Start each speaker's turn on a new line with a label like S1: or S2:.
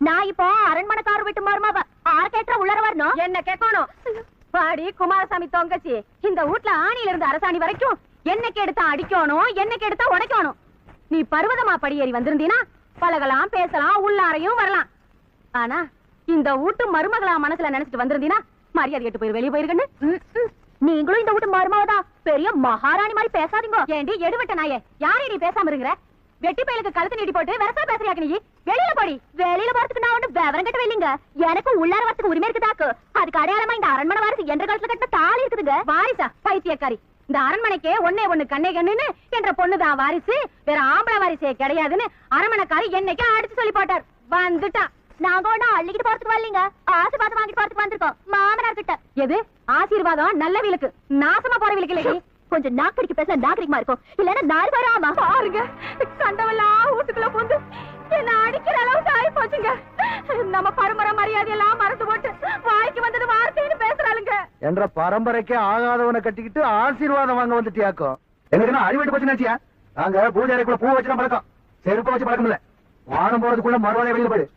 S1: நான் இப்போ அரண்மனைக்காரர் விட்டு மாறுமாவ ஆறு கேட்ட உள்ளர வரணும்.
S2: என்ன கேட்கணும்? பாடி குமாரசாமி தொங்கச்சி, இந்த வீட்ல ஆணியில இருந்து அரசாணி வரைக்கும் என்னைக்கு எடுத்தா அடிக்கணும், என்னைக்கு எடுத்தா உடைக்கணும். நீ பர்வதமா படியேறி வந்திருந்தீனா பழகலாம், பேசலாம், உள்ளாரையும் வரலாம். ஆனா இந்த வீட்டு மருமகளா மனசுல நினைச்சிட்டு வந்திருந்தீனா மரியாதை கேட்டு போய் வெளியே போயிருக்கன்னு.
S1: நீங்களும் இந்த வீட்டு மருமகதான் பெரிய மகாராணி மாதிரி பேசாதீங்க.
S2: ஏண்டி எடுவட்ட நாயே, யாரே நீ பேசாம இருக்கிற? வெட்டி பயலுக்கு கழுத்து நீட்டி போட்டு வரசா பேசுறியாக்கு நீ? வெளியில போடி.
S1: வெளியில போறதுக்கு நான் ஒண்ணு விவரம் கட்ட இல்லைங்க. எனக்கு உள்ளார வரத்துக்கு உரிமை இருக்குதாக்கு. அதுக்கு அடையாளமா இந்த அரண்மனை வாரிசு என்ற காலத்துல கட்ட தாலி இருக்குதுங்க.
S2: வாரிசா? பைத்தியக்காரி, இந்த அரண்மனைக்கே ஒன்னே ஒண்ணு கண்ணே கண்ணுன்னு என்ற பொண்ணுதான் வாரிசு, வேற ஆம்பளை வாரிசே கிடையாதுன்னு அரண்மனைக்காரி என்னைக்கு அடிச்சு சொல்லி போட்டார். வந்துட்டா.
S1: நாங்க ஒண்ணு அள்ளிக்கிட்டு போறதுக்கு வரலீங்க, ஆசீர்வாதம் வாங்கிட்டு போறதுக்கு வந்திருக்கோம் மாமனார் கிட்ட.
S2: எது ஆசீர்வாதம்? நல்ல வீலுக்கு நாசமா போற வீலுக்கு இல்லையே.
S1: கொஞ்சம் நாக்கடிக்கு பேச நாகரிகமா இருக்கும், இல்லன்னா நார் வராமா.
S2: பாருங்க, கண்டவெல்லாம் வீட்டுக்குள்ள போந்து என்ன அடிக்கிற அளவுக்கு ஆகி போச்சுங்க. நம்ம பரம்பரை மரியாதையெல்லாம் மறந்து போட்டு வாய்க்கு வந்தது வார்த்தைன்னு பேசுறாளுங்க.
S3: என்ற பரம்பரைக்கே ஆகாதவனை கட்டிக்கிட்டு ஆசீர்வாதம் வாங்க வந்துட்டியாக்கும். எங்களுக்கு அடிபட்டு போச்சு நினைச்சியா? நாங்க பூஜை அறைக்குள்ள பூ வச்சுதான் பழக்கம், செருப்ப வச்சு பழக்கம் இல்ல. வானம் போறதுக்குள்ள மறுவாதை வெளியில போயிடு.